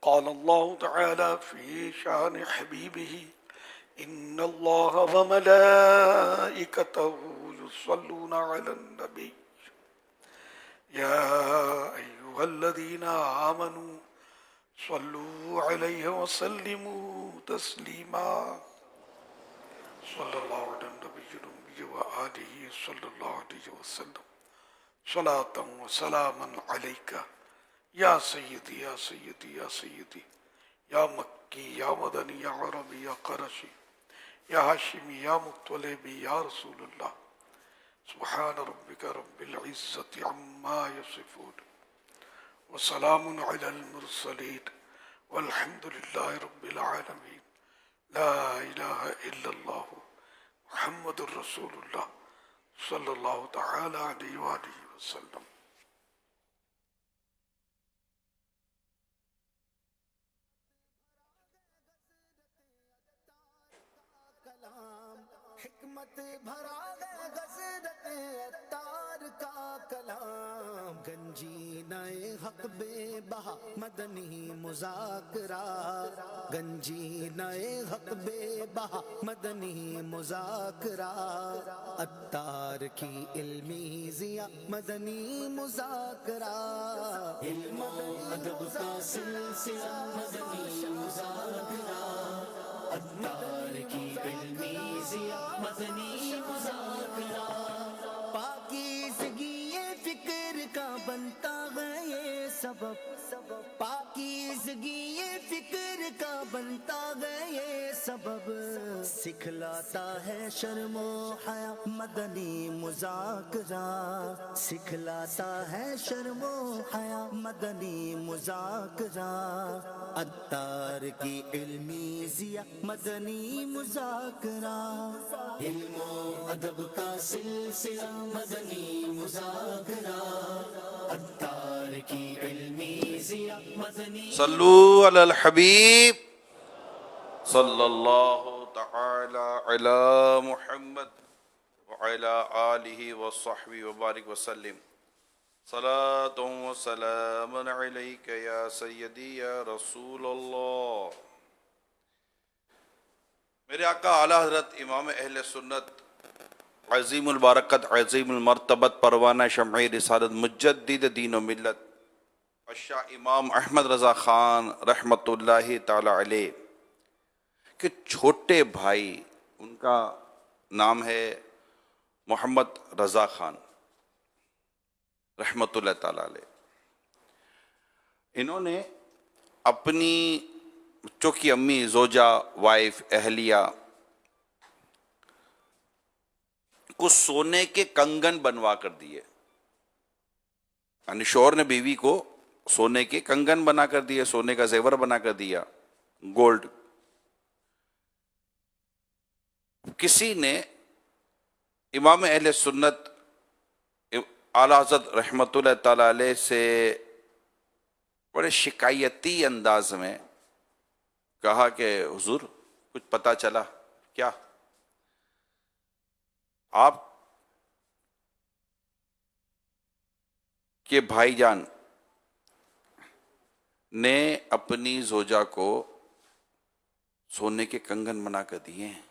قال الله تعالى في شان حبيبه إن الله وملائكته يصلون على النبي يا أيها الذين آمنوا صلوا عليه وسلموا تسليما صلى الله على النبي الأمي وآله صلى الله عليه وسلم صلاة وسلاما عليك یا سیدی یا سیدی یا سیدی یا مکی یا مدنی یا عربی یا قرشی یا ہاشمی یا مطلبی یا رسول اللہ سبحان ربک رب العزت عما یصفون وسلام علی المرسلین والحمد للہ رب العالمین لا الہ الا اللہ محمد الرسول اللہ صلی اللہ تعالی علیہ وآلہ وسلم. حکمت بھرا ہے غزرت اتار کا کلام گنجینہ حق بے بہا مدنی مذاکرہ گنجینہ حق بے بہا مدنی مذاکرہ اتار کی علمی ضیاء مدنی مذاکرہ علم و ادب کا سلسلہ مدنی مذاکرہ اتار کی علمی ضیاء مدنی مذاکرہ پاکیزگی فکر کا بنتا ہے یہ سبب پاکیزگی فکر کا بنتا ہے یہ سبب سکھلاتا ہے شرم و حیا مدنی مذاکرہ سکھلاتا ہے شرم و حیا مدنی مذاکرہ اتار کی علمی ضیاء مدنی مذاکرہ علم و ادب کا سلسلہ مدنی مذاکرہ اتار کی علمی ضیاء مدنی صلو علی الحبیب صلی اللہ تعالی علی محمد وعلی آلہ وصحبہ وبارک وسلم صلاۃ و سلام علیک یا سیدی یا رسول اللہ. میرے آقا اعلیٰ حضرت امام اہل سنت عظیم البرکت عظیم المرتبت پروانہ شمع رسالت مجدد دین و ملت الشاہ امام احمد رضا خان رحمۃ اللہ تعالی علیہ کے چھوٹے بھائی، ان کا نام ہے محمد رضا خان رحمۃ اللہ تعالی علیہ. انہوں نے اپنی چونکہ امی زوجہ وائف اہلیہ کو سونے کے کنگن بنوا کر دیے، یعنی شوہر نے بیوی کو سونے کے کنگن بنا کر دیے، سونے کا زیور بنا کر دیا، گولڈ. کسی نے امام اہل سنت اعلیٰ حضرت رحمۃ اللہ تعالی علیہ سے بڑے شکایتی انداز میں کہا کہ حضور کچھ پتہ چلا کیا؟ آپ کے بھائی جان نے اپنی زوجہ کو سونے کے کنگن بنا کر دیے ہیں.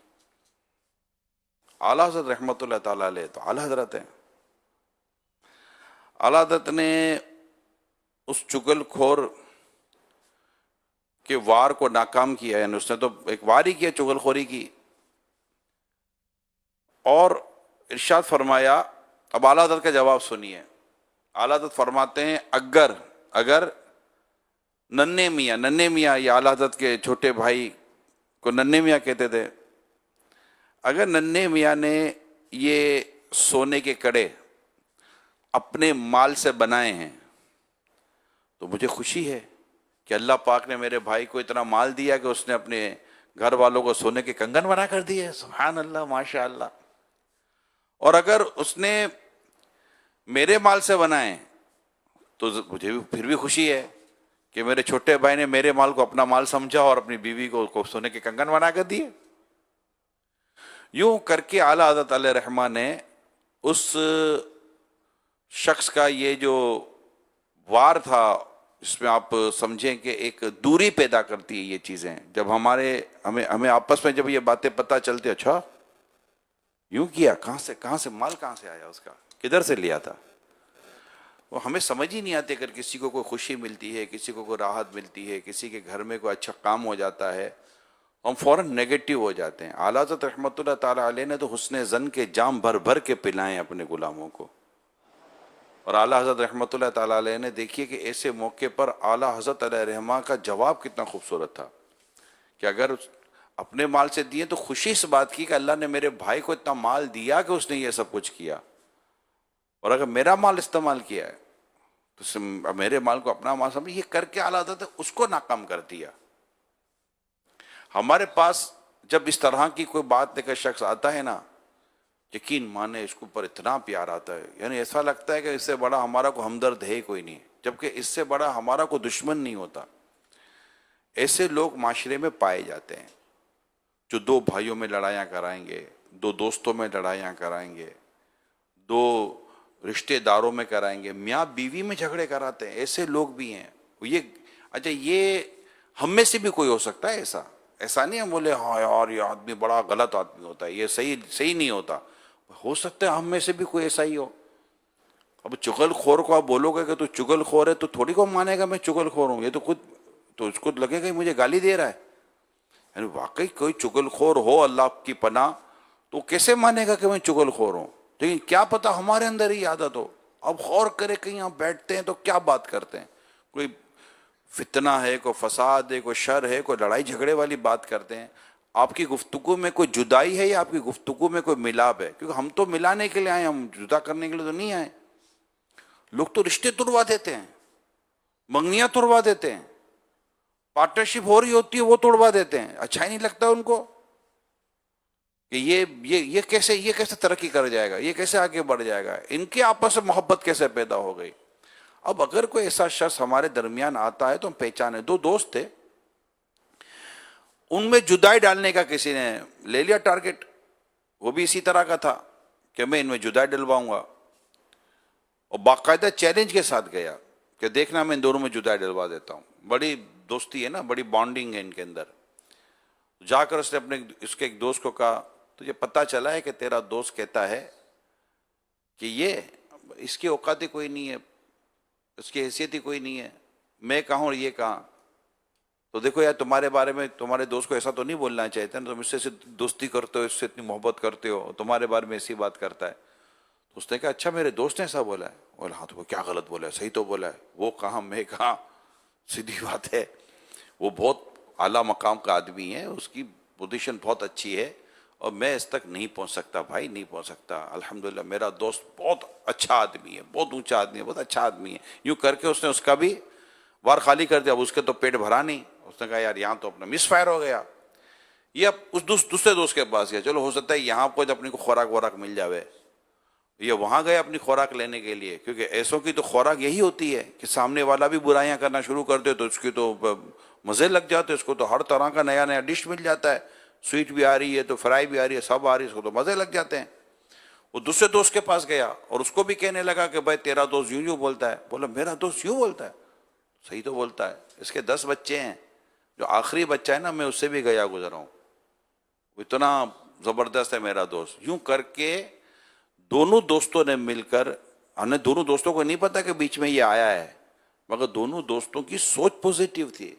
اعلیٰ حضرت رحمۃ اللہ تعالی علیہ تو اعلیٰ حضرت ہیں. اعلیٰ حضرت نے اس چگل خور کے وار کو ناکام کیا، یعنی اس نے تو ایک وار ہی کیا چگل خوری کی، اور ارشاد فرمایا. اب اعلیٰ حضرت کا جواب سنیے. اعلیٰ حضرت فرماتے ہیں اگر ننھے میاں یہ اعلیٰ حضرت کے چھوٹے بھائی کو ننھے میاں کہتے تھے، اگر ننھے میاں نے یہ سونے کے کڑے اپنے مال سے بنائے ہیں تو مجھے خوشی ہے کہ اللہ پاک نے میرے بھائی کو اتنا مال دیا کہ اس نے اپنے گھر والوں کو سونے کے کنگن بنا کر دیے. سبحان اللہ، ماشاء اللہ. اور اگر اس نے میرے مال سے بنائے تو مجھے پھر بھی خوشی ہے کہ میرے چھوٹے بھائی نے میرے مال کو اپنا مال سمجھا اور اپنی بیوی کو سونے کے کنگن بنا کر دیے. یوں کر کے اعلیٰ حضرت علیہ رحمہ نے اس شخص کا یہ جو وار تھا اس میں آپ سمجھیں کہ ایک دوری پیدا کرتی ہے یہ چیزیں. جب ہمیں آپس میں جب یہ باتیں پتہ چلتی، اچھا یوں کیا، کہاں سے مال کہاں سے آیا، اس کا کدھر سے لیا تھا، وہ ہمیں سمجھ ہی نہیں آتی. اگر کسی کو کوئی خوشی ملتی ہے، کسی کو کوئی راحت ملتی ہے، کسی کے گھر میں کوئی اچھا کام ہو جاتا ہے، ہم فوراً نیگیٹو ہو جاتے ہیں. اعلیٰ حضرت رحمۃ اللہ تعالیٰ علیہ نے تو حسن ظن کے جام بھر بھر کے پلائیں اپنے غلاموں کو. اور اعلیٰ حضرت رحمۃ اللہ تعالیٰ علیہ نے دیکھیے کہ ایسے موقع پر اعلیٰ حضرت علیہ رحمہ کا جواب کتنا خوبصورت تھا کہ اگر اپنے مال سے دیے تو خوشی اس بات کی کہ اللہ نے میرے بھائی کو اتنا مال دیا کہ اس نے یہ سب کچھ کیا، اور اگر میرا مال استعمال کیا ہے تو میرے مال کو اپنا مال سمجھ، یہ کر کے اعلیٰ حضرت اس کو ناکام کر دیا. ہمارے پاس جب اس طرح کی کوئی بات لے کر شخص آتا ہے نا، یقین مانے اس کے اوپر اتنا پیار آتا ہے، یعنی ایسا لگتا ہے کہ اس سے بڑا ہمارا کوئی ہمدرد ہے کوئی نہیں، جبکہ اس سے بڑا ہمارا کوئی دشمن نہیں ہوتا. ایسے لوگ معاشرے میں پائے جاتے ہیں جو دو بھائیوں میں لڑائیاں کرائیں گے، دو دوستوں میں لڑائیاں کرائیں گے، دو رشتہ داروں میں کرائیں گے، میاں بیوی میں جھگڑے کراتے ہیں. ایسے لوگ بھی ہیں. یہ ہم میں سے بھی کوئی ہو سکتا ہے ایسا نہیں ہم بولے ہاں یار یہ آدمی بڑا غلط آدمی ہوتا ہے، یہ صحیح نہیں ہوتا. ہو سکتا ہے ہم میں سے بھی کوئی ایسا ہی ہو. اب چغل خور کو آپ بولو گے کہ تو چغل خور ہے تو تھوڑی کو مانے گا میں چغل خور ہوں، یہ تو خود تو اس کو لگے گا مجھے گالی دے رہا ہے. یعنی واقعی کوئی چغل خور ہو اللہ کی پناہ تو کیسے مانے گا کہ میں چغل خور ہوں؟ لیکن کیا پتا ہمارے اندر ہی عادت ہو. اب غور کرے کہیں آپ بیٹھتے ہیں تو کیا بات کرتے ہیں، کوئی فتنہ ہے، کوئی فساد ہے، کوئی شر ہے، کوئی لڑائی جھگڑے والی بات کرتے ہیں. آپ کی گفتگو میں کوئی جدائی ہے یا آپ کی گفتگو میں کوئی ملاب ہے؟ کیونکہ ہم تو ملانے کے لیے آئے، ہم جدا کرنے کے لیے تو نہیں آئے. لوگ تو رشتے توڑوا دیتے ہیں، منگنیاں توڑوا دیتے ہیں، پارٹنرشپ ہو رہی ہوتی ہے وہ توڑوا دیتے ہیں. اچھا ہی نہیں لگتا ان کو کہ یہ کیسے ترقی کر جائے گا، یہ کیسے آگے بڑھ جائے گا، ان کے آپس میں محبت کیسے پیدا ہو گئی. اب اگر کوئی ایسا شخص ہمارے درمیان آتا ہے تو ہم پہچانے. دو دوست تھے، ان میں جدائی ڈالنے کا کسی نے لے لیا ٹارگٹ، وہ بھی اسی طرح کا تھا کہ میں ان میں جدائی ڈلواؤں گا، اور باقاعدہ چیلنج کے ساتھ گیا کہ دیکھنا میں ان دونوں میں جدائی ڈلوا دیتا ہوں. بڑی دوستی ہے نا، بڑی بانڈنگ ہے ان کے اندر. جا کر اس نے اس کے ایک دوست کو کہا تجھے پتہ چلا ہے کہ تیرا دوست کہتا ہے کہ یہ اس کی اوقات ہی کوئی نہیں ہے، اس کی حیثیت ہی کوئی نہیں ہے، میں کہاں اور یہ کہاں. تو دیکھو یار تمہارے بارے میں تمہارے دوست کو ایسا تو نہیں بولنا چاہیے نا، تم اس سے دوستی کرتے ہو، اس سے اتنی محبت کرتے ہو، تمہارے بارے میں ایسی بات کرتا ہے. تو اس نے کہا اچھا میرے دوست نے ایسا بولا ہے؟ بولا ہاں. تو وہ کیا غلط بولا ہے؟ صحیح تو بولا ہے. وہ کہاں میں کہاں، سیدھی بات ہے. وہ بہت اعلیٰ مقام کا آدمی ہے، اس کی پوزیشن بہت اچھی ہے، اور میں اس تک نہیں پہنچ سکتا بھائی، نہیں پہنچ سکتا. الحمدللہ میرا دوست بہت اچھا آدمی ہے، بہت اونچا آدمی ہے، بہت اچھا آدمی ہے. یوں کر کے اس نے اس کا بھی وار خالی کر دیا. اب اس کے تو پیٹ بھرا نہیں، اس نے کہا یار یہاں تو اپنا مس فائر ہو گیا. یہ اب اس دوسرے دوست کے پاس گیا، چلو ہو سکتا ہے یہاں کو اپنے کو خوراک وراک مل جاوے. یہ وہاں گئے اپنی خوراک لینے کے لیے، کیونکہ ایسوں کی تو خوراک یہی ہوتی ہے کہ سامنے والا بھی برائیاں کرنا شروع کر دے تو اس کی تو مزے لگ جاتے، اس کو تو ہر طرح کا نیا ڈش مل جاتا ہے، سویٹ بھی آ رہی ہے تو فرائی بھی آ رہی ہے، سب آ رہی ہے، اس کو تو مزے لگ جاتے ہیں. وہ دوسرے دوست کے پاس گیا اور اس کو بھی کہنے لگا کہ بھائی تیرا دوست یوں بولتا ہے. بولا میرا دوست یوں بولتا ہے؟ صحیح تو بولتا ہے. اس کے 10 بچے ہیں، جو آخری بچہ ہے نا میں اس سے بھی گیا گزرا ہوں، اتنا زبردست ہے میرا دوست. یوں کر کے دونوں دوستوں نے مل کر، ہمیں دونوں دوستوں کو نہیں پتا کہ بیچ میں یہ آیا ہے، مگر دونوں دوستوں کی سوچ پوزیٹیو تھی.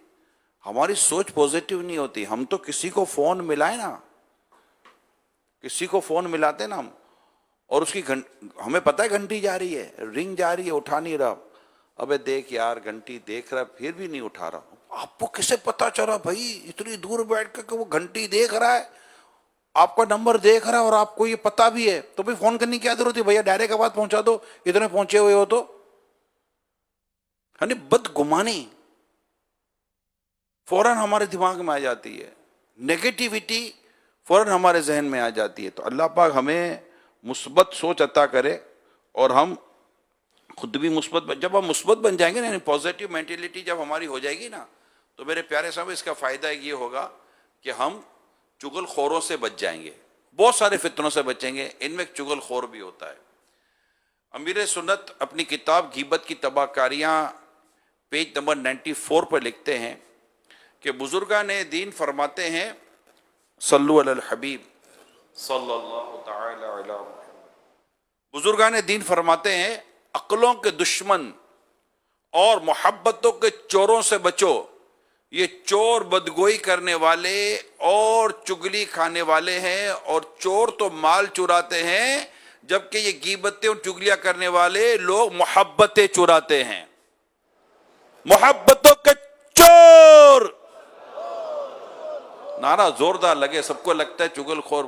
ہماری سوچ پوزیٹیو نہیں ہوتی. ہم تو کسی کو فون ملائے نا، کسی کو فون ملاتے نا ہم، اور اس کی ہمیں پتہ ہے گھنٹی جا رہی ہے، رنگ جا رہی ہے، اٹھا نہیں رہا. ابے دیکھ یار گھنٹی دیکھ رہا پھر بھی نہیں اٹھا رہا. آپ کو کیسے پتا چلا بھائی اتنی دور بیٹھ کر کہ وہ گھنٹی دیکھ رہا ہے، آپ کا نمبر دیکھ رہا ہے اور آپ کو یہ پتا بھی ہے، تو بھی فون کرنے کی کیا ضرورت ہے؟ بھیا ڈائریکٹ آواز پہنچا دو، اتنے پہنچے ہوئے ہو تو. یعنی بدگمانی فوراً ہمارے دماغ میں آ جاتی ہے، نیگیٹیوٹی فوراً ہمارے ذہن میں آ جاتی ہے. تو اللہ پاک ہمیں مثبت سوچ عطا کرے اور ہم خود بھی مثبت جب ہم مثبت بن جائیں گے نا، پازیٹیو مینٹلٹی جب ہماری ہو جائے گی نا، تو میرے پیارے صاحب اس کا فائدہ یہ ہوگا کہ ہم چغل خوروں سے بچ جائیں گے، بہت سارے فتنوں سے بچیں گے. ان میں ایک چغل خور بھی ہوتا ہے. امیر سنت اپنی کتاب غیبت کی تباہ کاریاں پیج نمبر 94 پر لکھتے ہیں کہ بزرگان دین فرماتے ہیں صلو علی الحبیب صلی اللہ تعالی علی محمد، بزرگان دین فرماتے ہیں عقلوں کے دشمن اور محبتوں کے چوروں سے بچو، یہ چور بدگوئی کرنے والے اور چگلی کھانے والے ہیں، اور چور تو مال چراتے ہیں جبکہ یہ غیبتیں اور چگلیاں کرنے والے لوگ محبتیں چراتے ہیں، محبتوں کے چور۔ نعرہ زوردار لگے، سب کو لگتا ہے چگل خور،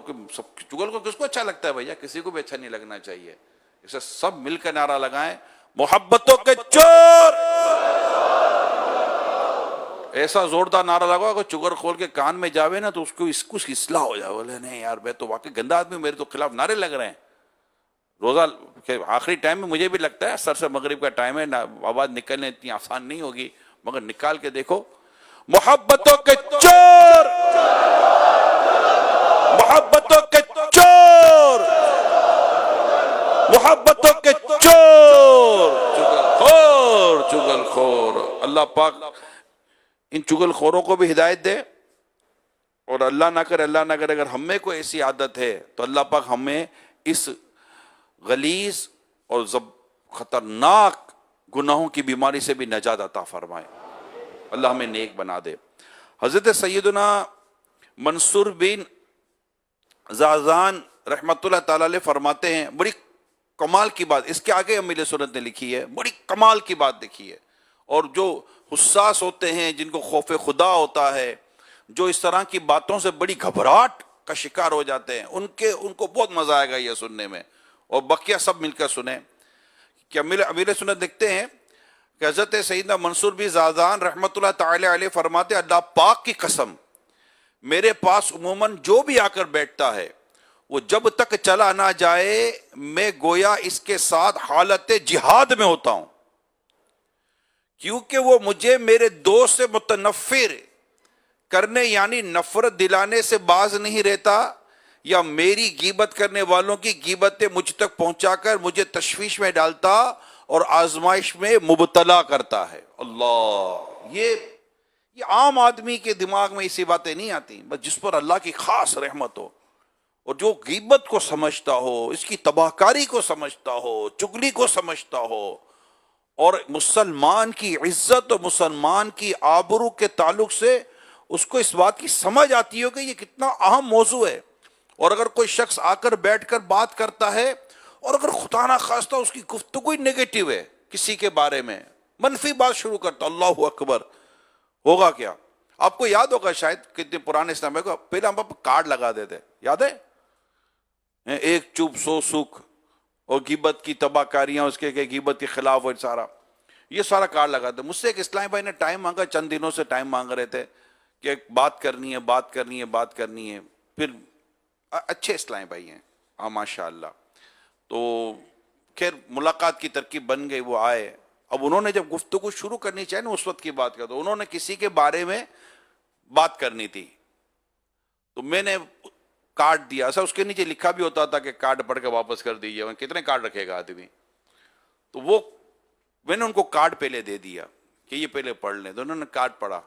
چگل خور کس کو اچھا لگتا ہے بھیا؟ کسی کو بھی اچھا نہیں لگنا چاہیے، اسے سب مل کر نعرہ لگائیں محبتوں کے چور۔ ایسا زوردار نعرہ لگا کہ چگر خور کے کان میں جاوے نا تو اس کو کچھ اصلاح ہو جائے، بولے نہیں یار میں تو واقعی گندا آدمی، میرے تو خلاف نعرے لگ رہے ہیں۔ روزہ آخری ٹائم میں مجھے بھی لگتا ہے سر سے مغرب کا ٹائم ہے، آواز نکلنے اتنی آسان نہیں ہوگی، مگر نکال کے دیکھو محبتوں کے چور، محبتوں کے چور، محبتوں کے چور، چگل خور، چگل خور۔ اللہ پاک ان چگل خوروں کو بھی ہدایت دے، اور اللہ نہ کرے اگر ہم میں کوئی ایسی عادت ہے تو اللہ پاک ہمیں اس غلیظ اور خطرناک گناہوں کی بیماری سے بھی نجات عطا فرمائے، اللہ ہمیں نیک بنا دے۔ حضرت سیدنا منصور بن زازان رحمت اللہ تعالی علیہ فرماتے ہیں، بڑی کمال کی بات، اس کے آگے امیل سنت نے لکھی ہے، بڑی کمال کی بات لکھی ہے، اور جو حساس ہوتے ہیں، جن کو خوف خدا ہوتا ہے، جو اس طرح کی باتوں سے بڑی گھبراہٹ کا شکار ہو جاتے ہیں، ان کو بہت مزہ آئے گا یہ سننے میں، اور بقیہ سب مل کر سنیں کہ امیر سنت لکھتے ہیں کہ حضرت سیدنا منصور بن زازان رحمت اللہ تعالی علیہ فرماتے، اللہ پاک کی قسم میرے پاس عموماً جو بھی آ کر بیٹھتا ہے وہ جب تک چلا نہ جائے میں گویا اس کے ساتھ حالت جہاد میں ہوتا ہوں، کیونکہ وہ مجھے میرے دوست سے متنفر کرنے یعنی نفرت دلانے سے باز نہیں رہتا، یا میری غیبت کرنے والوں کی غیبتیں مجھ تک پہنچا کر مجھے تشویش میں ڈالتا اور آزمائش میں مبتلا کرتا ہے۔ اللہ، یہ عام آدمی کے دماغ میں ایسی باتیں نہیں آتی، بس جس پر اللہ کی خاص رحمت ہو، اور جو غیبت کو سمجھتا ہو، اس کی تباہ کاری کو سمجھتا ہو، چگلی کو سمجھتا ہو، اور مسلمان کی عزت اور مسلمان کی آبرو کے تعلق سے اس کو اس بات کی سمجھ آتی ہو کہ یہ کتنا اہم موضوع ہے، اور اگر کوئی شخص آ کر بیٹھ کر بات کرتا ہے اور اگر خدا نہ خواستہ اس کی گفتگو نیگیٹو ہے، کسی کے بارے میں منفی بات شروع کرتا، اللہ اکبر، ہوگا کیا؟ آپ کو یاد ہوگا شاید کتنے پرانے اسلام کو پہلے ہم کارڈ لگا دیتے، یاد ہے؟ ایک چپ سو سکھ، اور غیبت کی تباہ کاریاں، اس کے غیبت کے خلاف، اور سارا یہ سارا کارڈ لگا دے۔ مجھ سے ایک اسلامی بھائی نے ٹائم مانگا، چند دنوں سے ٹائم مانگ رہے تھے کہ بات کرنی ہے، پھر اچھے اسلامی بھائی ہیں ہاں ماشاء اللہ، تو خیر ملاقات کی ترکیب بن گئی، وہ آئے۔ اب انہوں نے جب گفتگو شروع کرنی چاہیے نا اس وقت کی بات کر، تو انہوں نے کسی کے بارے میں بات کرنی تھی، تو میں نے کارڈ دیا، ایسا اس کے نیچے لکھا بھی ہوتا تھا کہ کارڈ پڑھ کے واپس کر دیجیے، کتنے کارڈ رکھے گا آدمی، تو وہ میں نے ان کو کارڈ پہلے دے دیا کہ یہ پہلے پڑھ لیں، تو انہوں نے کارڈ پڑھا۔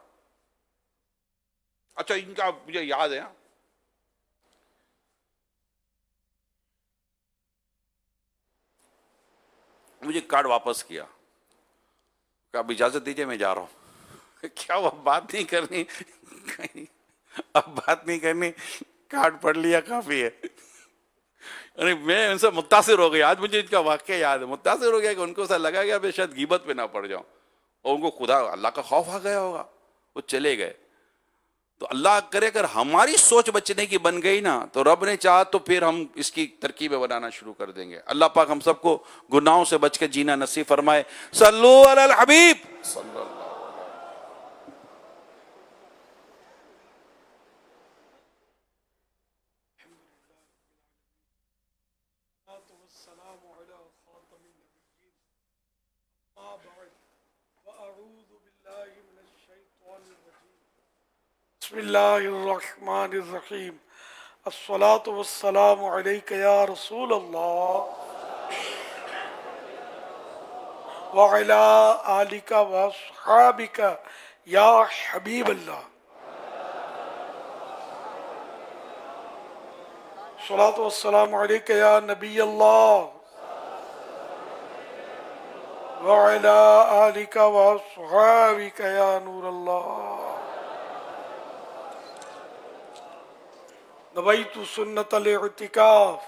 اچھا ان کا مجھے یاد ہے، مجھے کارڈ واپس کیا، کہ اب اجازت دیجیے میں جا رہا ہوں۔ کیا وہ بات نہیں کرنی، اب بات نہیں کرنی، کارڈ پڑھ لیا کافی ہے۔ ارے میں ان سے متاثر ہو گیا، آج مجھے ان کا واقعہ یاد ہے، متاثر ہو گیا کہ ان کو ایسا لگا کہ اب شاید غیبت پہ نہ پڑ جاؤں، اور ان کو خدا اللہ کا خوف آ گیا ہوگا، وہ چلے گئے۔ تو اللہ کرے اگر ہماری سوچ بچنے کی بن گئی نا، تو رب نے چاہا تو پھر ہم اس کی ترکیبیں بنانا شروع کر دیں گے۔ اللہ پاک ہم سب کو گناہوں سے بچ کے جینا نصیب فرمائے۔ صلو علی الحبیب صلی اللہ۔ بسم اللہ الرحمن الرحیم، الصلاة والسلام علیک یا رسول اللہ وعلا آلک واصحابک یا حبیب اللہ صلاۃ والسلام علیک یا نبی اللہ وعلا آلک واصحابک یا نور اللہ نویت سنت الاعتکاف.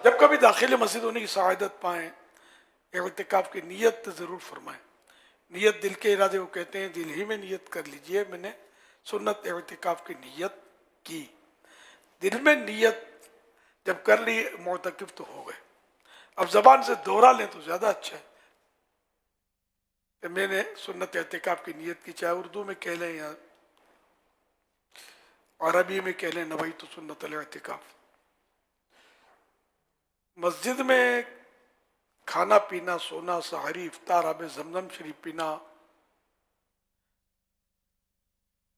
جب کبھی داخل مسجد ہونے کی سعادت پائیں اعتکاف کی نیت ضرور فرمائیں. نیت دل کے ارادے کو کہتے ہیں، دل ہی میں نیت کر لیجئے میں نے سنت اعتکاف کی نیت کی. دل میں نیت جب کر لی معتکف تو ہو گئے. اب زبان سے دوہرا لیں تو زیادہ اچھا ہے کہ میں نے سنت اعتکاف کی نیت کی، چاہے اردو میں کہہ لیں یا عربی میں کہہ لیں نویت سنت الاعتکاف. مسجد میں کھانا پینا، سونا، سحری، افطار، آب زمزم شریف پینا،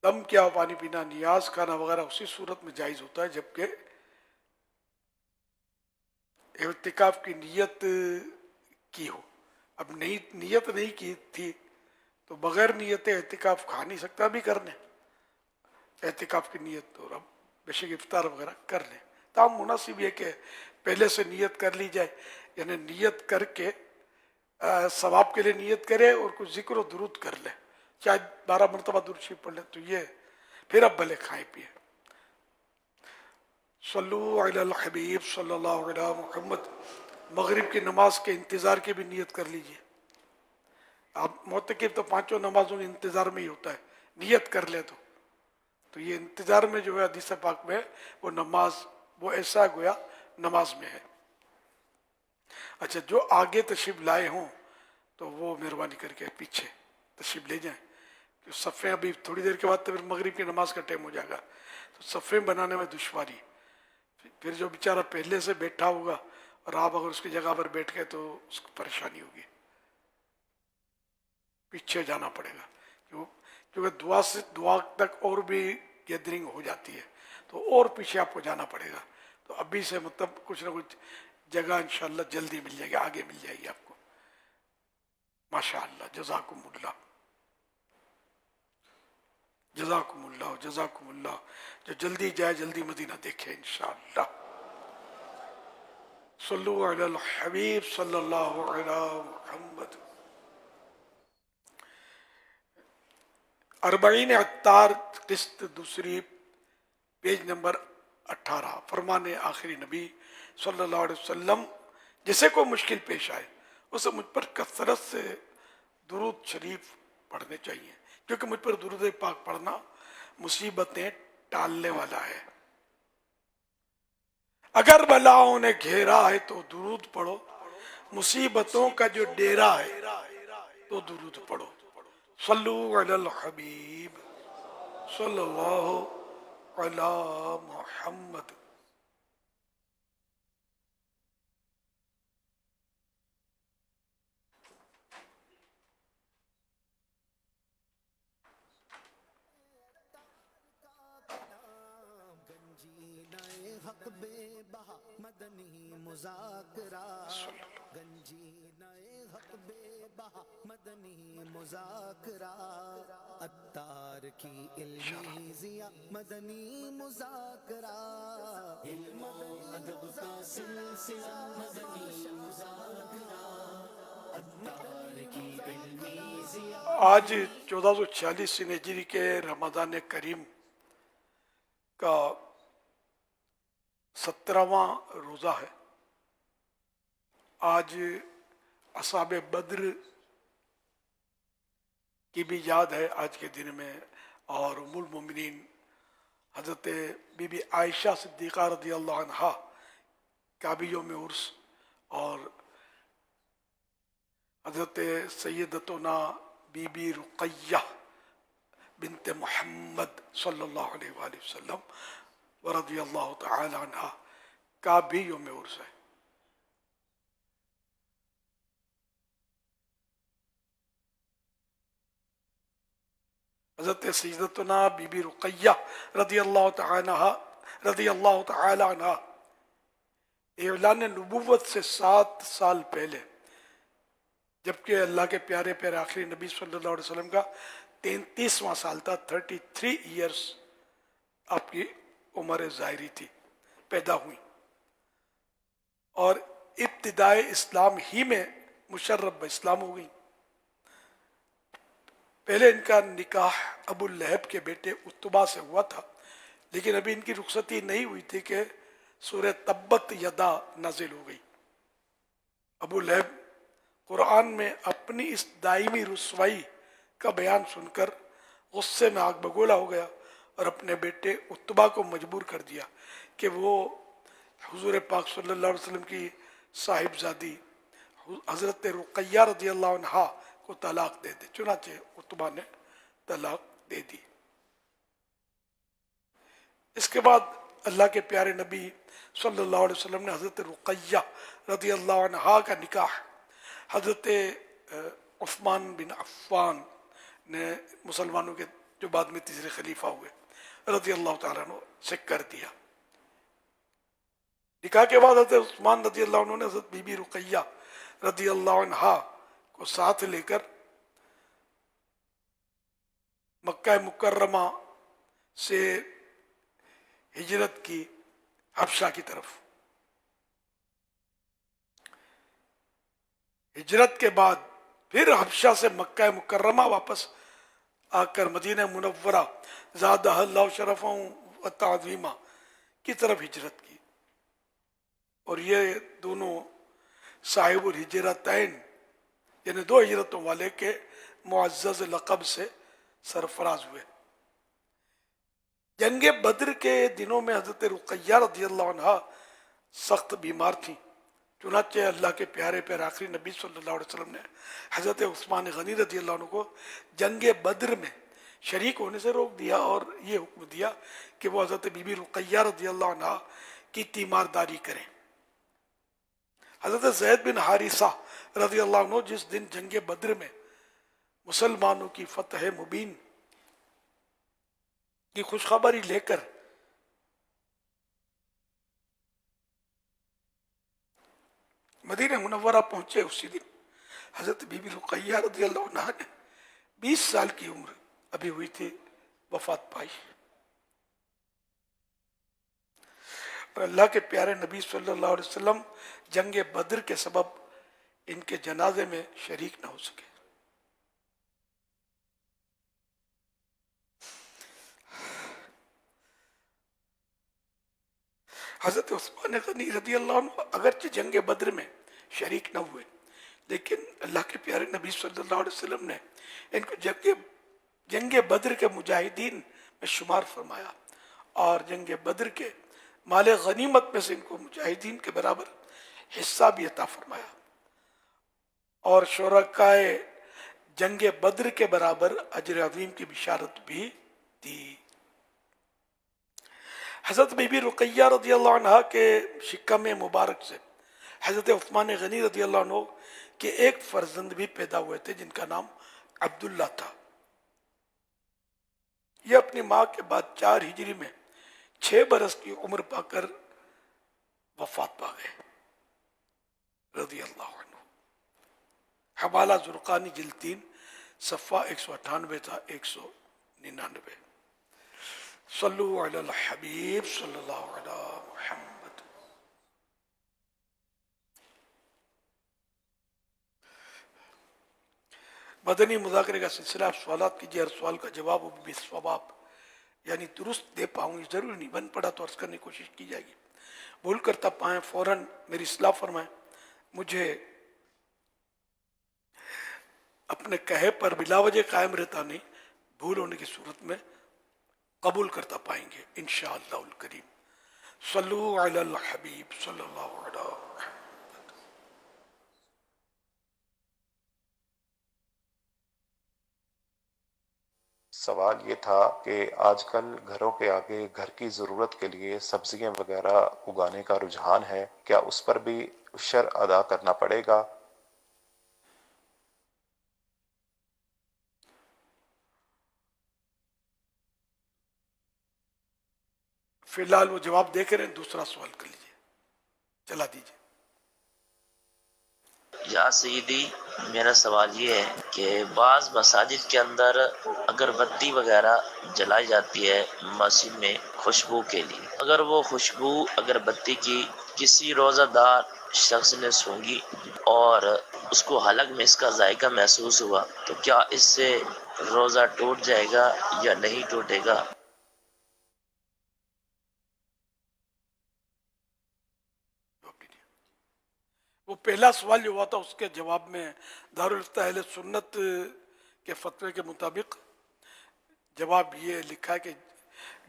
دم کیا پانی پینا، نیاز کھانا وغیرہ اسی صورت میں جائز ہوتا ہے جبکہ اعتکاف کی نیت کی ہو. اب نیت نہیں کی تھی تو بغیر نیت اعتکاف کھا نہیں سکتا بھی کرنے اعتکاف کی نیت، اور اب بے شک افطار وغیرہ کر لیں. تاہم مناسب یہ کہ پہلے سے نیت کر لی جائے، یعنی نیت کر کے ثواب کے لیے نیت کرے اور کچھ ذکر و درود کر لے، چاہے 12 مرتبہ درود شریف پڑھ لے تو یہ پھر اب بھلے کھائیں پیے. صلو علی الحبیب صلی اللہ علیہ محمد. مغرب کی نماز کے انتظار کی بھی نیت کر لیجئے. اب معتکف تو 5 نمازوں کے انتظار میں ہی ہوتا ہے، نیت کر لے تو یہ انتظار میں جو ہے حدیث پاک میں وہ نماز، وہ ایسا گویا نماز میں ہے. اچھا، جو آگے تشریف لائے ہوں تو وہ مہربانی کر کے پیچھے تشریف لے جائیں، کہ صفیں ابھی تھوڑی دیر کے بعد تو پھر مغرب کی نماز کا ٹائم ہو جائے گا تو صفیں بنانے میں دشواری. پھر جو بیچارہ پہلے سے بیٹھا ہوگا اور آپ اگر اس کی جگہ پر بیٹھ گئے تو اس کو پریشانی ہوگی، پیچھے جانا پڑے گا. کیونکہ دعا تک اور بھی گیدرنگ ہو جاتی ہے تو اور پیچھے آپ کو جانا پڑے گا. تو ابھی سے مطلب کچھ نہ کچھ جگہ انشاءاللہ جلدی مل جائے گی، آگے مل جائے گی آپ کو. ماشاءاللہ، جزاکم اللہ، جزاکم اللہ، جزاکم اللہ. جو جلدی جائے جلدی مدینہ دیکھے انشاءاللہ. صلو علی الحبیب صلی اللہ علیہ محمد. 40 عطار قسط دوسری، پیج نمبر 18. فرمان آخری نبی صلی اللہ علیہ وسلم: جسے کوئی مشکل پیش آئے اسے مجھ پر کثرت سے درود شریف پڑھنے چاہیے، کیونکہ مجھ پر درود پاک پڑھنا مصیبتیں ٹالنے والا ہے. اگر بلاؤں نے گھیرا ہے تو درود پڑھو، مصیبتوں کا جو ڈیرا ہے تو درود پڑھو. صلو علی الحبیب صلی اللہ علی محمد. حق بے بہا مدنی مذاکرہ، گنجینہ حق بے بہا مدنی مذاکرہ، عطار کی علمی ضیا مدنی مذاکرہ، علم ادب کا سلسلہ مدنی مذاکرہ، عطار کی علمی ضیا. آج 1446 ہجری کے رمضان کریم کا 17واں روزہ ہے. آج اصحاب بدر کی بھی یاد ہے آج کے دن میں، اور ام المومنین حضرت بی بی عائشہ صدیقہ رضی اللہ عنہا کا بھی یوم عرس، اور حضرت سیدتنا بی بی رقیہ بنت محمد صلی اللہ علیہ وآلہ وسلم ورضی اللہ تعالی عنہ کا بھی یوم عرس ہے. حضرت سیدتنا بی بی رقیہ رضی اللہ تعالی عنہ اعلان نبوت سے 7 سال پہلے جبکہ اللہ کے پیارے پیارے آخری نبی صلی اللہ علیہ وسلم کا 33واں سال تھا. 33 ایئرس آپ کی عمر ظاہری تھی پیدا ہوئی، اور ابتدائے اسلام ہی میں مشرف اسلام ہو گئی. پہلے ان کا نکاح ابو لہب کے بیٹے اتبا سے ہوا تھا، لیکن ابھی ان کی رخصتی نہیں ہوئی تھی کہ سورہ تبت یدا نازل ہو گئی. ابو لہب قرآن میں اپنی اس دائمی رسوائی کا بیان سن کر غصے میں آگ بگولا ہو گیا اور اپنے بیٹے اتبا کو مجبور کر دیا کہ وہ حضور پاک صلی اللہ علیہ وسلم کی صاحبزادی حضرت رقیہ رضی اللہ عنہا کو طلاق دے دے. چنانچہ اتبا نے طلاق دے دی. اس کے بعد اللہ کے پیارے نبی صلی اللہ علیہ وسلم نے حضرت رقیہ رضی اللہ عنہا کا نکاح حضرت عثمان بن عفان نے، مسلمانوں کے جو بعد میں تیسرے خلیفہ ہوئے، رضی اللہ تعالیٰ عنہ سے کر دیا. نکاح کے بعد حضرت عثمان رضی اللہ عنہ نے حضرت بی بی رقیہ رضی اللہ عنہا کو ساتھ لے کر مکہ مکرمہ سے ہجرت کی حبشہ کی طرف. ہجرت کے بعد پھر حبشہ سے مکہ مکرمہ واپس آ کر مدینہ منورہ زادہ اللہ شرفا و تعظیمہ کی طرف ہجرت کی. اور یہ دونوں صاحب الہجرتین یعنی دو ہجرتوں والے کے معزز لقب سے سرفراز ہوئے. جنگ بدر کے دنوں میں حضرت رقیہ رضی اللہ عنہا سخت بیمار تھیں. چنانچہ اللہ کے پیارے پیارے آخری نبی صلی اللہ علیہ وسلم نے حضرت عثمان غنی رضی اللہ عنہ کو جنگ بدر میں شریک ہونے سے روک دیا اور یہ حکم دیا کہ وہ حضرت بی بی رقیہ رضی اللہ عنہا کی تیمارداری کریں. حضرت زید بن حارثہ رضی اللہ عنہ جس دن جنگ بدر میں مسلمانوں کی فتح مبین کی خوشخبری لے کر مدینہ منورہ پہنچے، اسی دن حضرت بی بی رقیہ رضی اللہ عنہ نے 20 سال کی عمر ابھی ہوئی تھی وفات پائی. اور اللہ کے پیارے نبی صلی اللہ علیہ وسلم جنگ بدر کے سبب ان کے جنازے میں شریک نہ ہو سکے. حضرت عثمان غنی رضی اللہ عنہ اگرچہ جنگ بدر میں شریک نہ ہوئے، لیکن اللہ کے پیارے نبی صلی اللہ علیہ وسلم نے ان کو جنگ بدر کے مجاہدین میں شمار فرمایا اور جنگ بدر کے مال غنیمت میں سے ان کو مجاہدین کے برابر حصہ بھی عطا فرمایا اور شرکائے جنگ بدر کے برابر اجر عظیم کی بشارت بھی دی. حضرت بی بی رقیہ رضی اللہ عنہ کے شکم مبارک سے حضرت عثمان غنی رضی اللہ عنہ کے ایک فرزند بھی پیدا ہوئے تھے جن کا نام عبداللہ تھا. یہ اپنی ماں کے بعد 4 ہجری میں 6 برس کی عمر پا کر وفات پا گئے رضی اللہ عنہ. حوالہ زرقانی جلد 3 صفحہ 198 تھا 199. صلو علی الحبیب صلی اللہ علی محمد. مدنی مذاکرے کا سلسلہ، آپ سوالات کیجیے، ہر سوال کا جواب وہ بھی ثواب یعنی درست دے پاؤں گی، ضروری نہیں بن پڑا تو عرض کرنے کی کوشش کی جائے گی. بھول کرتا پائیں فوراً میری اصلاح فرمائیں. مجھے اپنے کہے پر بلا وجہ قائم رہتا نہیں، بھول ہونے کی صورت میں قبول کرتا پائیں گے انشاءاللہ الکریم. صلو علی الحبیب صلی اللہ علیہ وسلم. سوال یہ تھا کہ آج کل گھروں کے آگے گھر کی ضرورت کے لیے سبزیاں وغیرہ اگانے کا رجحان ہے، کیا اس پر بھی عشر ادا کرنا پڑے گا؟ فی الحال وہ جواب دے کر دوسرا سوال کر لیجیے، چلا دیجیے. یا سیدی، میرا سوال یہ ہے کہ بعض مساجد کے اندر اگر بتی وغیرہ جلائی جاتی ہے مسجد میں خوشبو کے لیے، اگر وہ خوشبو اگر بتی کی کسی روزہ دار شخص نے سونگھی اور اس کو حلق میں اس کا ذائقہ محسوس ہوا تو کیا اس سے روزہ ٹوٹ جائے گا یا نہیں ٹوٹے گا؟ وہ پہلا سوال جو ہوا تھا اس کے جواب میں دارالفتہ اہل سنت کے فتوے کے مطابق جواب یہ لکھا ہے کہ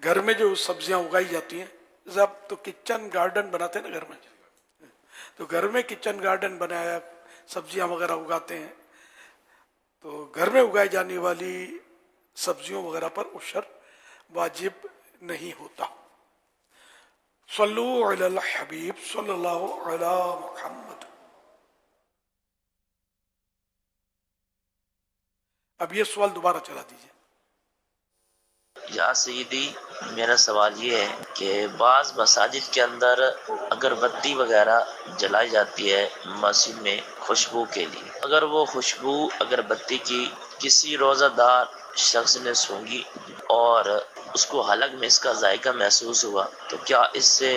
گھر میں جو سبزیاں اگائی جاتی ہیں، جب تو کچن گارڈن بناتے ہیں نا گھر میں، تو گھر میں کچن گارڈن بنایا، سبزیاں وغیرہ اگاتے ہیں، تو گھر میں اگائی جانے والی سبزیوں وغیرہ پر عشر واجب نہیں ہوتا۔ صلو علی الحبیب صلی اللہ علی محمد۔ اب یہ سوال دوبارہ چلا دیجیے۔ یا سیدی، میرا سوال یہ ہے کہ بعض مساجد کے اندر اگر بتی وغیرہ جلائی جاتی ہے مسجد میں خوشبو کے لیے، اگر وہ خوشبو اگر بتی کی کسی روزہ دار شخص نے سونگھی اور اس کو حلق میں اس کا ذائقہ محسوس ہوا تو کیا اس سے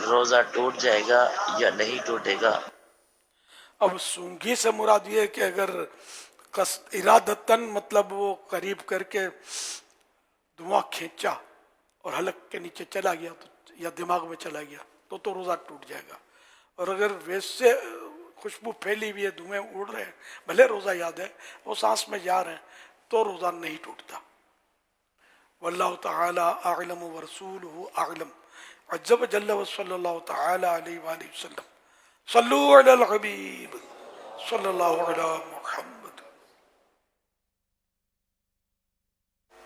روزہ ٹوٹ جائے گا یا نہیں ٹوٹے گا؟ اب سونگھی سے مراد یہ ہے کہ اگر ارادتاً مطلب وہ قریب کر کے دھواں کھینچا اور حلق کے نیچے چلا گیا تو یا دماغ میں چلا گیا تو روزہ ٹوٹ جائے گا، اور اگر ویسے خوشبو پھیلی ہوئی ہے، دھوئیں اڑ رہے ہیں، بھلے روزہ یاد ہے، وہ سانس میں جا رہے ہیں تو روزہ نہیں ٹوٹتا۔ واللہ تعالی اعلم ورسولہ اعلم، عز وجل وصلی اللہ تعالی علیہ وآلہ وسلم۔ صلو علی الحبیب صلی اللہ علی محمد۔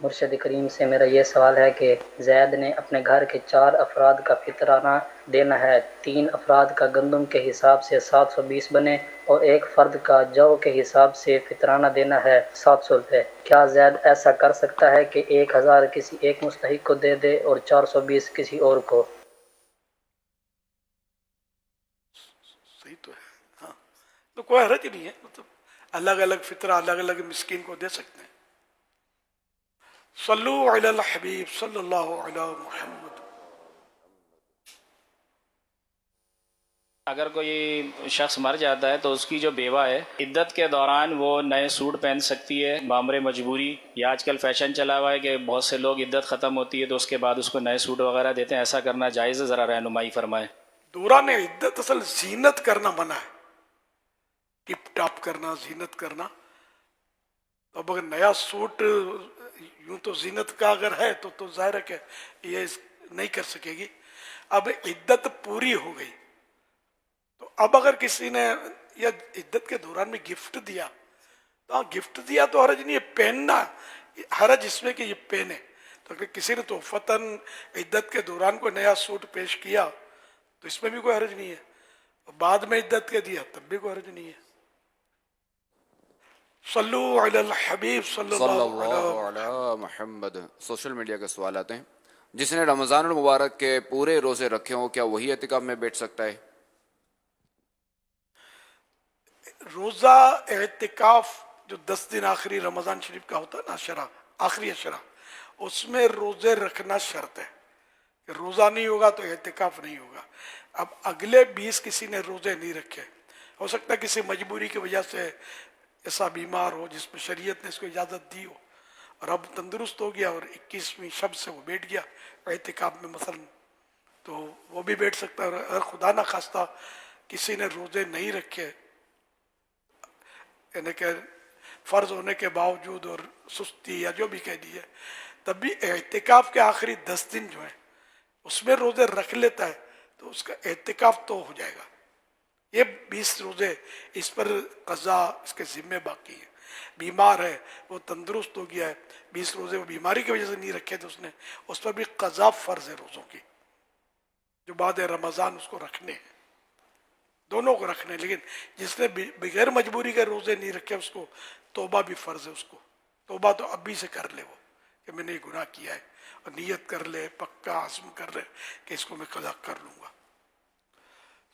مرشد کریم سے میرا یہ سوال ہے کہ زید نے اپنے گھر کے 4 افراد کا فطرانہ دینا ہے، 3 افراد کا گندم کے حساب سے 720 بنے اور ایک فرد کا جو کے حساب سے فطرانہ دینا ہے 700 روپے۔ کیا زید ایسا کر سکتا ہے کہ 1000 کسی ایک مستحق کو دے دے اور 420 کسی اور کو؟ صحیح تو ہے، ہاں، تو کوئی حرج نہیں ہے، مطلب الگ الگ فطرہ الگ الگ مسکین کو دے سکتے ہیں۔ صلو علی الحبیب صلی اللہ علی محمد۔ اگر کوئی شخص مر جاتا ہے تو اس کی جو بیوہ ہے عدت کے دوران وہ نئے سوٹ پہن سکتی ہے بامر مجبوری، یا آج کل فیشن چلا ہوا ہے کہ بہت سے لوگ عدت ختم ہوتی ہے تو اس کے بعد اس کو نئے سوٹ وغیرہ دیتے ہیں، ایسا کرنا جائز ہے؟ ذرا رہنمائی فرمائیں۔ دوران عدت اصل زینت کرنا منع ہے، ٹپ ٹاپ کرنا، زینت کرنا۔ اب اگر نیا سوٹ یوں تو زینت کا اگر ہے تو ظاہر ہے کہ یہ نہیں کر سکے گی۔ اب عدت پوری ہو گئی تو اب اگر کسی نے یا عدت کے دوران میں گفٹ دیا تو ہاں گفٹ دیا تو حرج نہیں ہے، پہننا حرج اس میں کہ یہ پہنے۔ تو اگر کسی نے تحفتاً عدت کے دوران کوئی نیا سوٹ پیش کیا تو اس میں بھی کوئی حرج نہیں ہے، بعد میں عدت کے دیا تب بھی کوئی حرج نہیں ہے۔ صلو علی الحبیب صلی صلی اللہ اللہ علیہ۔ علی محمد۔ سوشل میڈیا کے سوال آتے ہیں، جس نے رمضان المبارک کے پورے روزے رکھے ہوں کیا وہی اعتکاف میں بیٹھ سکتا ہے؟ روزہ اعتکاف جو 10 دن آخری رمضان شریف کا ہوتا ہے نا، اشرا آخری اشرا، اس میں روزے رکھنا شرط ہے کہ روزہ نہیں ہوگا تو اعتکاف نہیں ہوگا۔ اب اگلے 20 کسی نے روزے نہیں رکھے، ہو سکتا ہے کسی مجبوری کی وجہ سے ایسا بیمار ہو جس میں شریعت نے اس کو اجازت دی ہو اور اب تندرست ہو گیا اور 21ویں شب سے وہ بیٹھ گیا اعتکاف میں مثلا، تو وہ بھی بیٹھ سکتا ہے۔ اور اگر خدا نہ خواستہ کسی نے روزے نہیں رکھے، یعنی کہ فرض ہونے کے باوجود اور سستی یا جو بھی کہہ دیے، تب بھی اعتکاف کے آخری 10 دن جو ہیں اس میں روزے رکھ لیتا ہے تو اس کا اعتکاف تو ہو جائے گا۔ یہ 20 روزے اس پر قضا اس کے ذمے باقی ہے۔ بیمار ہے، وہ تندرست ہو گیا ہے، 20 روزے وہ بیماری کی وجہ سے نہیں رکھے تھے اس نے، اس پر بھی قضا فرض ہے روزوں کی، جو بعد رمضان اس کو رکھنے ہیں، دونوں کو رکھنے ہیں۔ لیکن جس نے بغیر مجبوری کے روزے نہیں رکھے اس کو توبہ بھی فرض ہے، اس کو توبہ تو ابھی سے کر لے وہ کہ میں نے یہ گناہ کیا ہے، اور نیت کر لے، پکا عزم کر لے کہ اس کو میں قضا کر لوں گا۔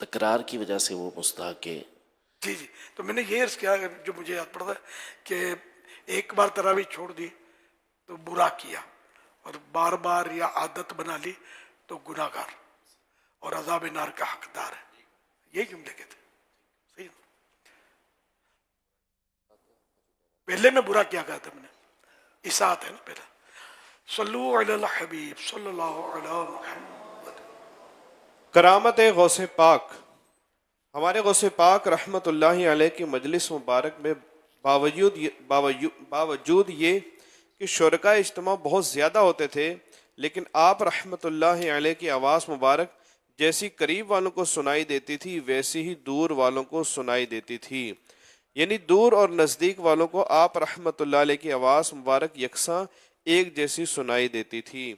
تکرار کی وجہ سے وہ مستحق ہے. جی جی، تو میں نے یہ عرض کیا جو مجھے یاد پڑتا ہے کہ ایک بار تراویح چھوڑ دی تو برا کیا، اور بار بار یا عادت بنا لی تو گناہ گار اور عذاب نار کا حقدار ہے. یہ جملے کے تھے. صحیح ہے؟ پہلے میں برا کیا کہا تھا میں نے؟ اساعت ہے نا پہلا. صلو علی الحبیب صلی اللہ علیہ محمد. کرامت غوث پاک. ہمارے غوث پاک رحمت اللہ علیہ کی مجلس مبارک میں باوجود یہ کہ شرکاء اجتماع بہت زیادہ ہوتے تھے، لیکن آپ رحمت اللہ علیہ کی آواز مبارک جیسی قریب والوں کو سنائی دیتی تھی ویسی ہی دور والوں کو سنائی دیتی تھی. یعنی دور اور نزدیک والوں کو آپ رحمت اللہ علیہ کی آواز مبارک یکساں ایک جیسی سنائی دیتی تھی.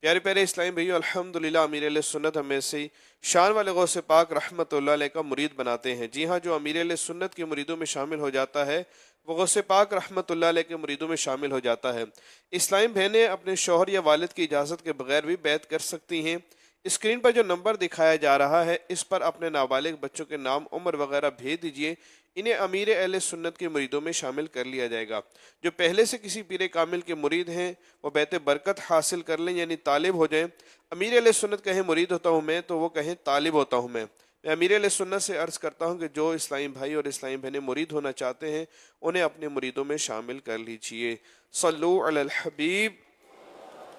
پیارے پیارے اسلامی بھائیو، الحمدللہ امیر علیہ سنت ہمیں سے شان والے غوث پاک رحمت اللہ علیہ کا مرید بناتے ہیں. جی ہاں، جو امیر علیہ سنت کے مریدوں میں شامل ہو جاتا ہے وہ غوث پاک رحمت اللہ علیہ کے مریدوں میں شامل ہو جاتا ہے. اسلامی بہنیں اپنے شوہر یا والد کی اجازت کے بغیر بھی بیعت کر سکتی ہیں. اسکرین پر جو نمبر دکھایا جا رہا ہے اس پر اپنے نابالغ بچوں کے نام، عمر وغیرہ بھیج دیجئے. انہیں امیر اہل سنت کے مریدوں میں شامل کر لیا جائے گا. جو پہلے سے کسی پیر کامل کے مرید ہیں وہ بیعت برکت حاصل کر لیں، یعنی طالب ہو جائیں. امیر اہل سنت کہیں مرید ہوتا ہوں میں تو وہ کہیں طالب ہوتا ہوں میں. میں امیر اہل سنت سے عرض کرتا ہوں کہ جو اسلامی بھائی اور اسلامی بہنیں مرید ہونا چاہتے ہیں انہیں اپنے مریدوں میں شامل کر لیجئے. صلو علی الحبیب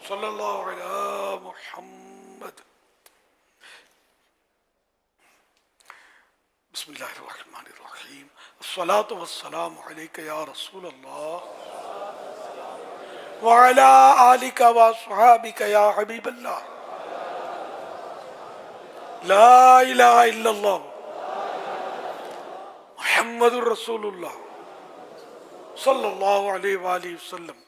صلی اللہ علی محمد. بسم اللہ الرحمن الرحیم. الصلاة والسلام علیک یا رسول اللہ وعلی آلک واصحابک یا حبیب اللہ. لا الہ الا اللہ محمد الرسول اللہ صلی اللہ علیہ وآلہ وسلم.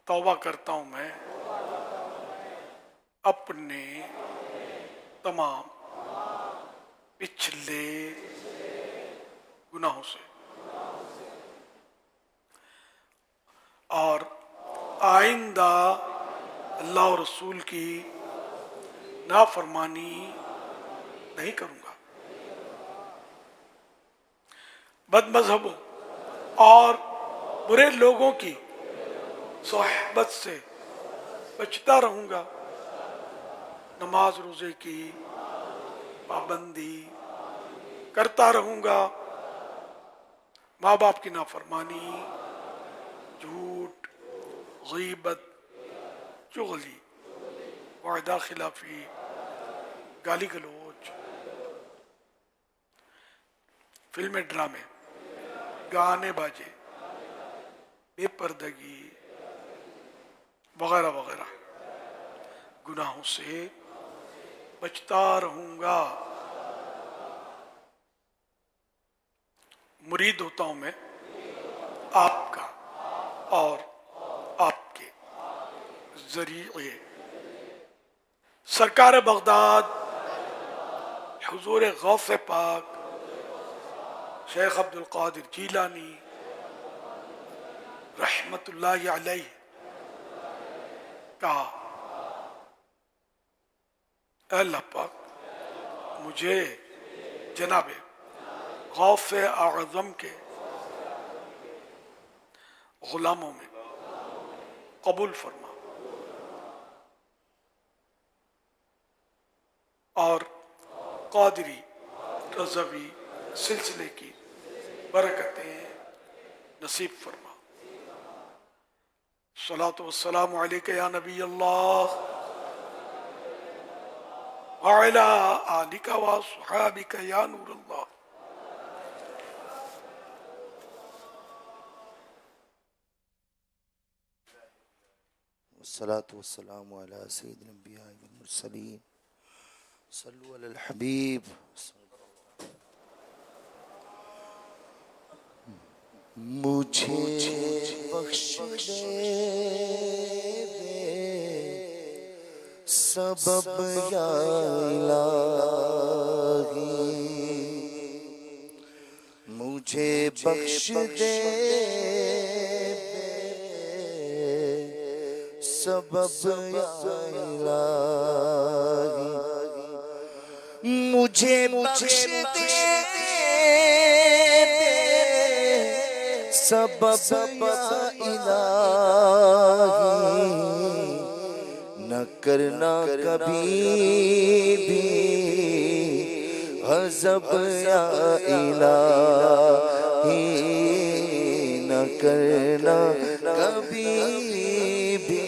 توبہ کرتا ہوں میں اپنے تمام پچھلے گناہوں سے اور آئندہ اللہ اور رسول کی نافرمانی نہیں کروں گا. بد مذہبوں اور برے لوگوں کی صحبت سے بچتا رہوں گا. نماز روزے کی پابندی کرتا رہوں گا. ماں باپ کی نافرمانی، جھوٹ، غیبت، چغلی، وعدہ خلافی، گالی گلوچ، فلمیں ڈرامے، گانے باجے، بے پردگی وغیرہ وغیرہ گناہوں سے بچتا رہوں گا. مرید ہوتا ہوں میں آپ کا اور آپ کے ذریعے. سرکار بغداد حضور غوث پاک شیخ عبد القادر جیلانی رحمت اللہ علیہ کا اے اللہ پاک مجھے جناب غوث اعظم کے غلاموں میں قبول فرما اور قادری رضوی سلسلے کی برکتیں نصیب فرما. الصلاة والسلام علیک یا نبی اللہ وعلی آلک واصحابک یا نور اللہ. والصلاة والسلام علی سید الانبیاء والمرسلین. صلو علی الحبیب. مجھے بخش دے سبب یا الہی، مجھے بخش دے سبب یا الہی. مجھے بخش دے سبب یا الہی، نہ کرنا کبھی بھی غضب یا الہی، نہ کرنا کبھی بھی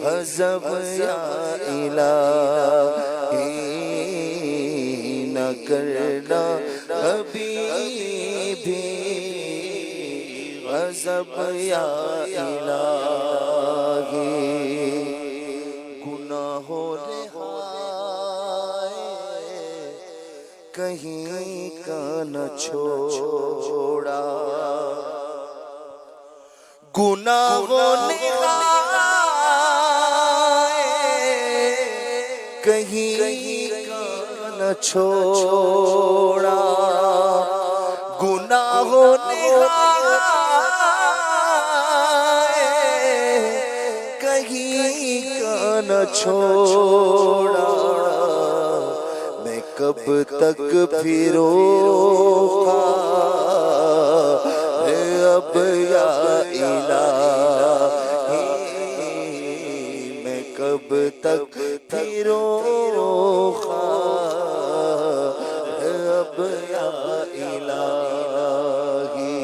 غضب یا الہی، نہ کرنا کبھی بھی غضب یا الہی، گناہوں کہیں کا نہ چھوڑا، گناہوں نے کہیں کا نہ چھوڑا، گناہوں نے کہیں کا نہ چھوڑا، میں کب تک پھروں اب یا الہی، میں کب تک پھروں اب یا الہی،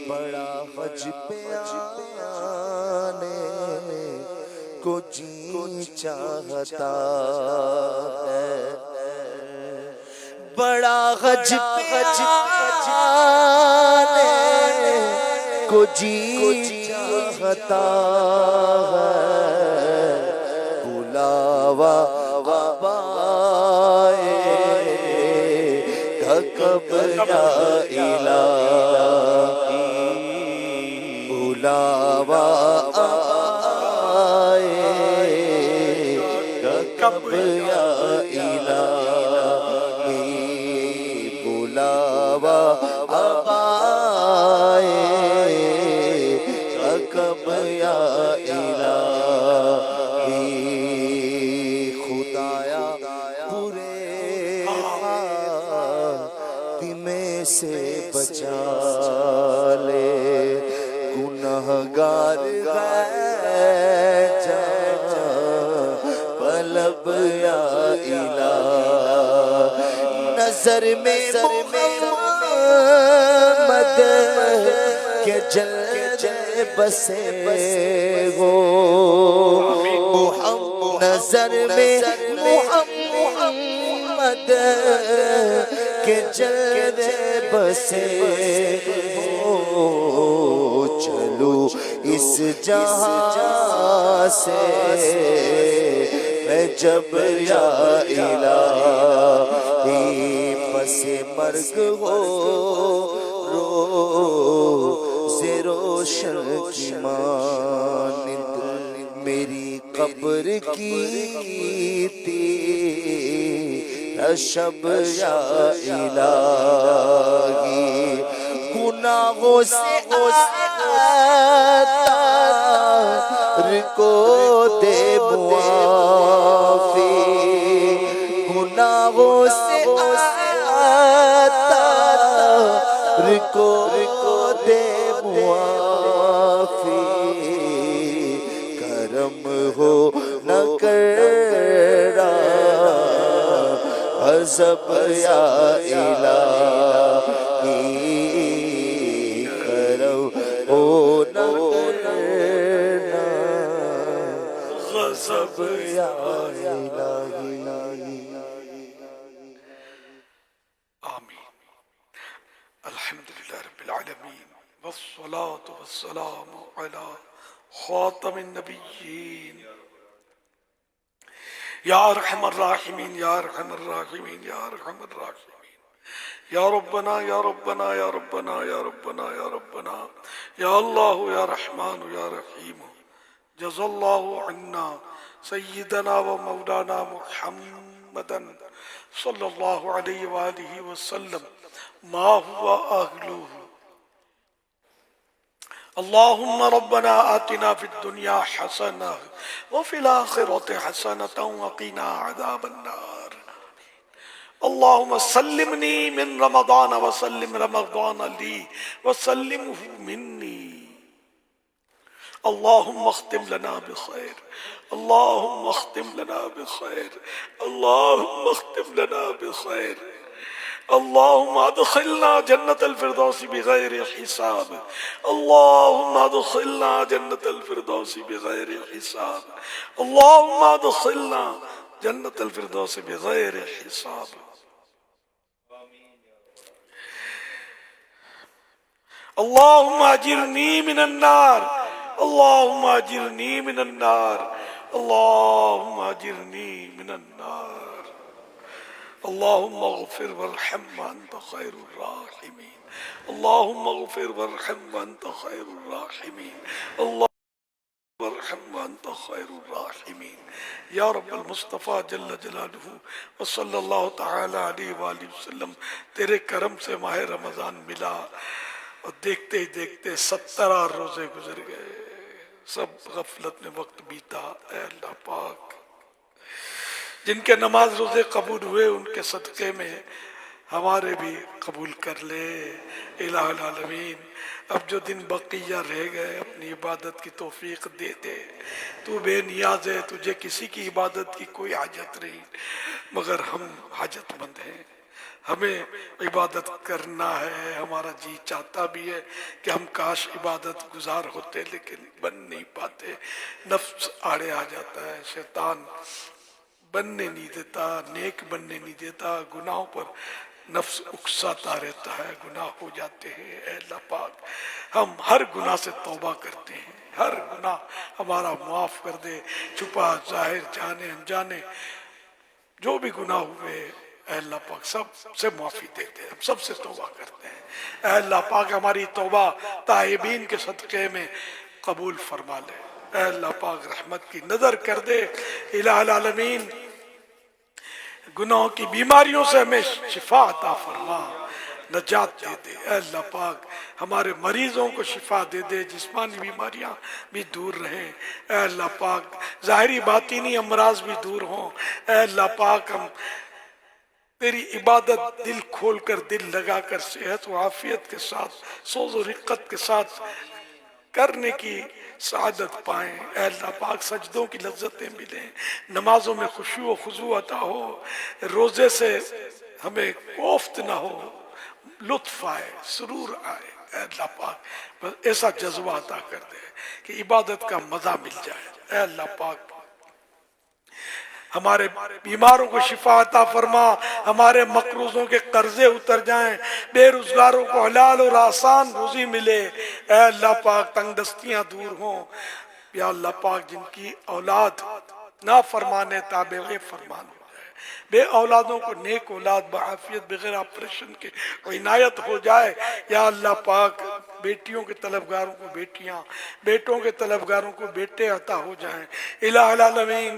بڑا حج پہ آنے کو جی چاہتا ہے، بڑا حج پہ آنے کو جی چاہتا ہے، بلاوا آئے گا کب یا الہی، بلاوا آئے گا کب یا الہی، بلاوا آئے گا کب یا الہی، خدایا برے خاتمے سے بچا لے، گنہگار ہے جان پلب یا الہی، نظر میں محمد کے جلوے بسے ہو، نظر میں محمد کے جلوے بسے ہو، چلو اس جہاں سے میں جب یا الہی، پس مرگ ہو روز روشن کی مانند، میری قبر کی تیرا شب یا الہی، گناہوں سے آتار کو دے معافی، گناہوں سے آتار کو دے معافی، کرم ہو نہ کرنا غضب یا الہی، کرم ہو نہ کرنا غضب یا الہی۔ آمین۔ الحمدللہ رب العالمین، والصلاة والسلام علی خاتم النبیین، یا ارحم الراحمین، یا ارحم الراحمین، یا ارحم الراحمین، یا ربنا یا ربنا یا ربنا یا ربنا یا ربنا، یا اللہ یا رحمان یا رحیم، جزا اللہ عنا سیدنا و مولانا محمدا صلی اللہ علیہ وآلہ وسلم ما هو أهله، اللهم ربنا آتنا في الدنيا حسنة وفي الآخرة حسنة وقنا عذاب النار. اللهم سلمني من رمضان وسلم رمضان لي وسلمه مني. اللهم اختم لنا بخير، اللهم اختم لنا بخير، اللهم اختم لنا بخير. اللهم ادخلنا جنة الفردوس بغير حساب، اللهم ادخلنا جنة الفردوس بغير حساب، اللهم ادخلنا جنة الفردوس بغير حساب. اللهم اجرني من النار، اللهم اجرني من النار، اللهم اجرني من النار. اللهم اغفر وارحم وانت خير الراحمين، اللهم اغفر وارحم وانت خير الراحمين، اللهم وارحم وانت خير الراحمين. یا رب المصطفیٰ جل جلالہ وصلی اللہ تعالی علیہ وآلہ وسلم، تیرے کرم سے ماہ رمضان ملا اور دیکھتے ہی دیکھتے 17 روزے گزر گئے، سب غفلت میں وقت بیتا. اے اللہ پاک، جن کے نماز روزے قبول ہوئے ان کے صدقے میں ہمارے بھی قبول کر لے الہ العالمین. اب جو دن بقیہ رہ گئے اپنی عبادت کی توفیق دے دے. تو بے نیاز ہے، تجھے کسی کی عبادت کی کوئی حاجت نہیں، مگر ہم حاجت مند ہیں. ہمیں عبادت کرنا ہے، ہمارا جی چاہتا بھی ہے کہ ہم کاش عبادت گزار ہوتے، لیکن بن نہیں پاتے. نفس آڑے آ جاتا ہے، شیطان بننے نہیں دیتا، نیک بننے نہیں دیتا، گناہوں پر نفس اکساتا رہتا ہے، گناہ ہو جاتے ہیں. اے اللہ پاک، ہم ہر گناہ سے توبہ کرتے ہیں، ہر گناہ ہمارا معاف کر دے، چھپا ظاہر جانے انجانے جو بھی گناہ ہوئے اے اللہ پاک سب سے معافی دے دے. ہم سب سے توبہ کرتے ہیں. اے اللہ پاک ہماری توبہ تائبین کے صدقے میں قبول فرما لے. اے اللہ پاک رحمت کی نظر کر دے. الہ العالمین گناہوں کی بیماریوں سے ہمیں شفا عطا فرما، نجات دے دے. اے اللہ پاک ہمارے مریضوں کو شفا دے دے، جسمانی بیماریاں بھی دور رہیں. اے اللہ پاک ظاہری باطینی امراض بھی دور ہوں. اے اللہ پاک ہم تیری عبادت دل کھول کر، دل لگا کر، صحت و عافیت کے ساتھ، سوز و رقت کے ساتھ کرنے کی سعادت پائیں. اے اللہ پاک سجدوں کی لذتیں ملیں، نمازوں میں خشوع و خضوع عطا ہو، روزے سے ہمیں کوفت نہ ہو، لطف آئے، سرور آئے. اے اللہ پاک بس ایسا جذبہ عطا کر دے کہ عبادت کا مزہ مل جائے. اے اللہ پاک ہمارے بیماروں کو شفا عطا فرما، ہمارے مقروضوں کے قرضے اتر جائیں، بے روزگاروں کو حلال اور آسان روزی ملے. اے اللہ پاک تنگ دستیاں دور ہوں. یا اللہ پاک جن کی اولاد نافرمان تابع فرمان ہو جائے، بے اولادوں کو نیک اولاد بعافیت بغیر آپریشن کے عنایت ہو جائے. یا اللہ پاک بیٹیوں کے طلبگاروں کو بیٹیاں، بیٹوں کے طلبگاروں کو بیٹے عطا ہو جائیں. الہ العالمین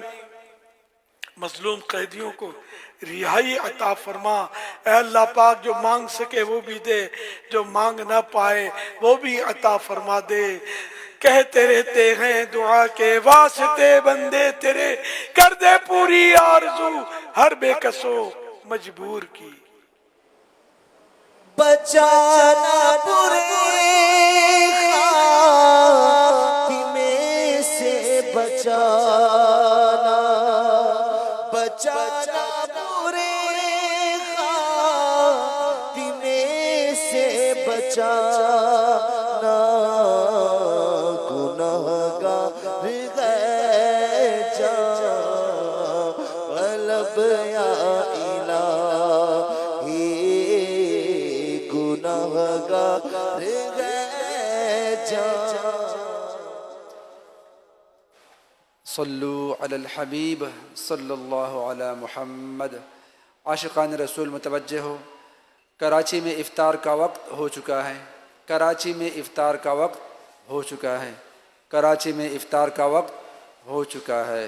مظلوم قیدیوں کو رہائی عطا فرما. اے اللہ پاک جو مانگ سکے وہ بھی دے، جو مانگ نہ پائے وہ بھی عطا فرما دے. کہتے رہتے ہیں دعا کے واسطے بندے تیرے، کر دے پوری آرزو ہر بے کسو مجبور کی. بچانا برے خاتمے سے، بچانا بچانا برے خاتمے سے، بچانا گنہگار ہے جان قلب یا الہی، گنہگار ہے جان. صلو علی الحبیب صلی اللہ علی محمد. عاشقان رسول متوجہ ہو، کراچی میں افطار کا وقت ہو چکا ہے، کراچی میں افطار کا وقت ہو چکا ہے، کراچی میں افطار کا وقت ہو چکا ہے.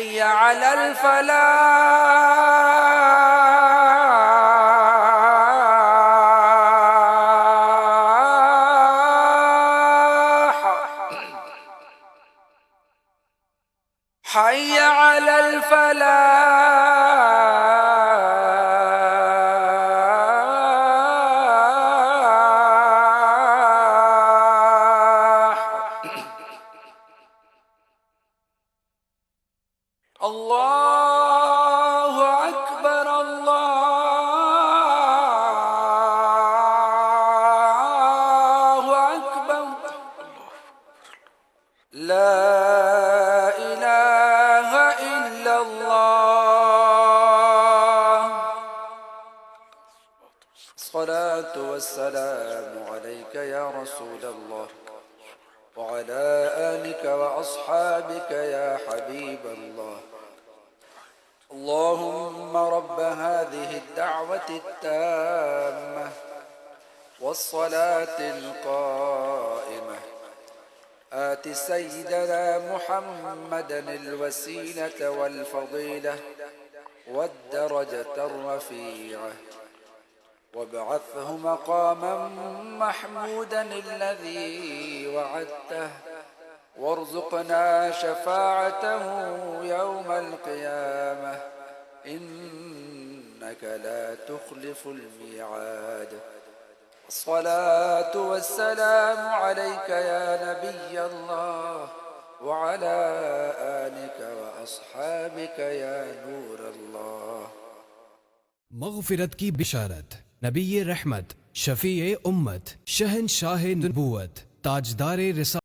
حي على الفلاح حي على الفلاح. الله أكبر الله أكبر لا إله إلا الله. الصلاة والسلام عليك يا رسول الله وعلى آلك وأصحابك يا حبيب الله. اللهم رب هذه الدعوة التامة والصلاة القائمة آت سيدنا محمدا الوسيلة والفضيلة والدرجة الرفيعة وابعثه مقاما محمودا الذي وعدته وارزقنا شفاعته يوم القيامة إنك لا تخلف الميعاد. الصلاة والسلام عليك يا نبي الله وعلى آلك وأصحابك يا نور الله. مغفرت کی بشارت، نبی رحمت، شفیع امت، شہنشاہ نبوت، تاجدار رسالت